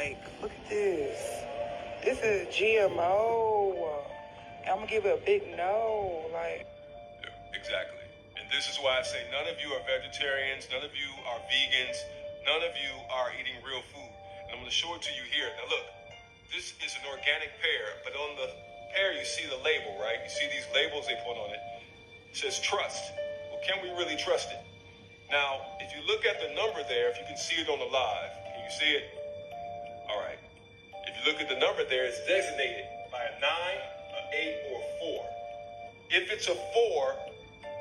Like, look at this. This is GMO. I'm gonna give it a big no. Like, yeah, exactly. And this is why I say none of you are vegetarians, none of you are vegans, none of you are eating real food. And I'm gonna show it to you here. Now look, this is an organic pear, but on the pear you see the label, right? You see these labels they put on it. It says trust. Well, can we really trust it? Now, if you look at the number there, if you can see it on the live, can you see it? All right. If you look at the number there, it's designated by a 9, an 8, or a 4. If it's a 4,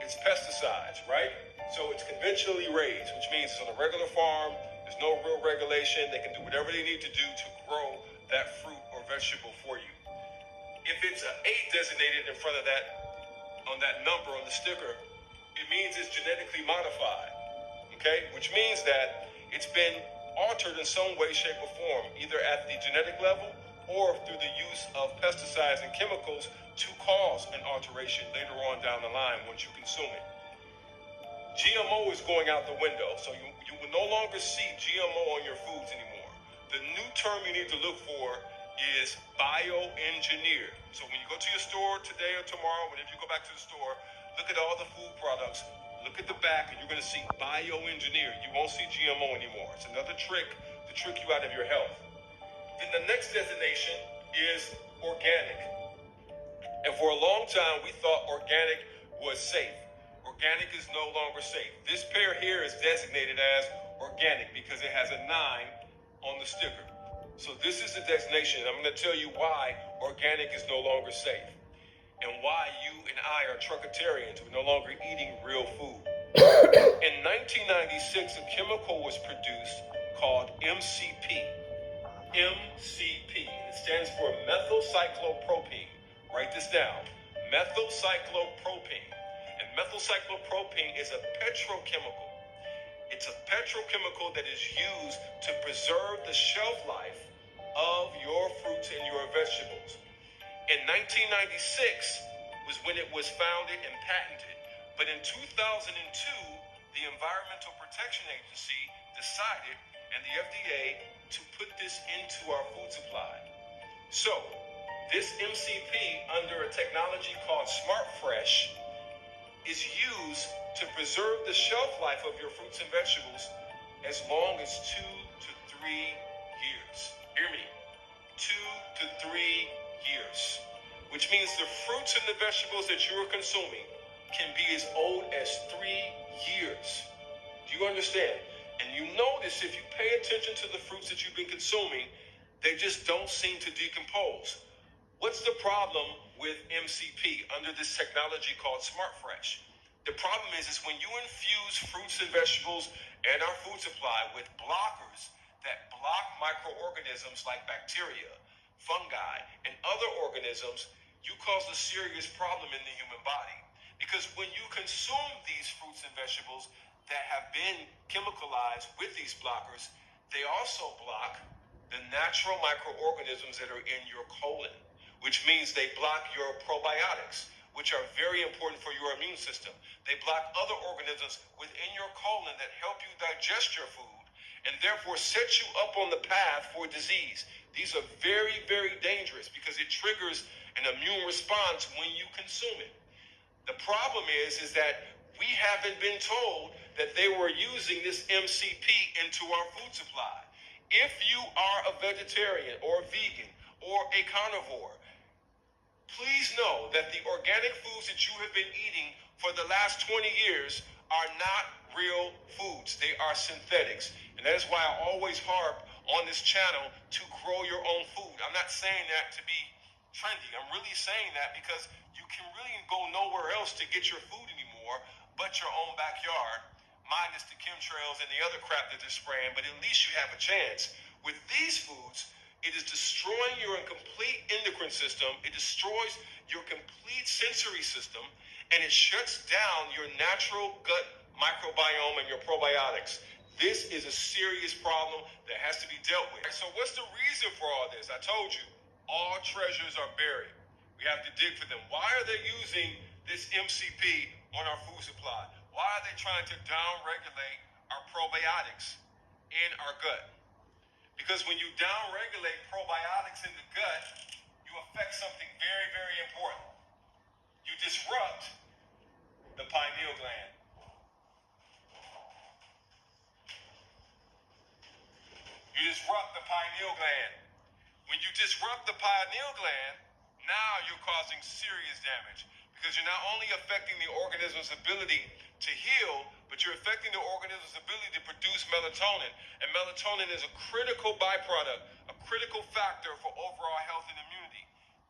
it's pesticides, right? So it's conventionally raised, which means it's on a regular farm. There's no real regulation. They can do whatever they need to do to grow that fruit or vegetable for you. If it's an 8 designated in front of that, on that number on the sticker, it means it's genetically modified, okay? Which means that it's been altered in some way, shape, or form, either at the genetic level or through the use of pesticides and chemicals to cause an alteration later on down the line once you consume it. GMO is going out the window, so you will no longer see GMO on your foods anymore. The new term you need to look for is bioengineered. So when you go to your store today or tomorrow, whenever you go back to the store, look at all the food products, look at the back, and you're going to see bioengineered. You won't see GMO anymore. It's another trick to trick you out of your health. Then the next designation is organic. And for a long time, we thought organic was safe. Organic is no longer safe. This pear here is designated as organic because it has a 9 on the sticker. So this is the designation. I'm going to tell you why organic is no longer safe and why you and I are truckitarians. We're no longer eating real food. In 1996, a chemical was produced called MCP. MCP. It stands for MythylCycloPropene. Write this down. MythylCycloPropene. And methylcyclopropene is a petrochemical. It's a petrochemical that is used to preserve the shelf life of your fruits and your vegetables. In 1996 was when it was founded and patented. But in 2002, the Environmental Protection Agency decided, and the FDA, to put this into our food supply. So, this MCP, under a technology called SmartFresh, is used to preserve the shelf life of your fruits and vegetables as long as 2 to 3 years. Hear me, 2 to 3 years, which means the fruits and the vegetables that you are consuming can be as old as 3 years. Do you understand? And you notice if you pay attention to the fruits that you've been consuming, they just don't seem to decompose. What's the problem with MCP under this technology called SmartFresh? The problem is when you infuse fruits and vegetables and our food supply with blockers that block microorganisms like bacteria, fungi, and other organisms, you cause a serious problem in the human body. Because when you consume these fruits and vegetables that have been chemicalized with these blockers, they also block the natural microorganisms that are in your colon, which means they block your probiotics, which are very important for your immune system. They block other organisms within your colon that help you digest your food and therefore set you up on the path for disease. These are very, very dangerous because it triggers an immune response when you consume it. The problem is that we haven't been told that they were using this MCP into our food supply. If you are a vegetarian or a vegan or a carnivore, please know that the organic foods that you have been eating for the last 20 years are not real foods. They are synthetics. And that is why I always harp on this channel to grow your own food. I'm not saying that to be trendy. I'm really saying that because you can really go nowhere else to get your food anymore but your own backyard, minus the chemtrails and the other crap that they're spraying, but at least you have a chance. With these foods, it is destroying your complete endocrine system. It destroys your complete sensory system, and it shuts down your natural gut microbiome and your probiotics. This is a serious problem that has to be dealt with. So what's the reason for all this? I told you, all treasures are buried. We have to dig for them. Why are they using this MCP on our food supply? Why are they trying to down-regulate our probiotics in our gut? Because when you downregulate probiotics in the gut, you affect something very, very important. You disrupt the pineal gland. You disrupt the pineal gland. When you disrupt the pineal gland, now you're causing serious damage because you're not only affecting the organism's ability to heal, but you're affecting the organism's ability to produce melatonin. And melatonin is a critical byproduct, a critical factor for overall health and immunity.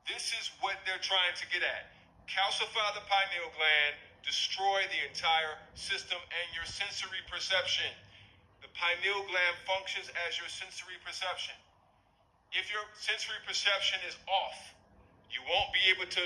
This is what they're trying to get at. Calcify the pineal gland, destroy the entire system and your sensory perception. The pineal gland functions as your sensory perception. If your sensory perception is off, you won't be able to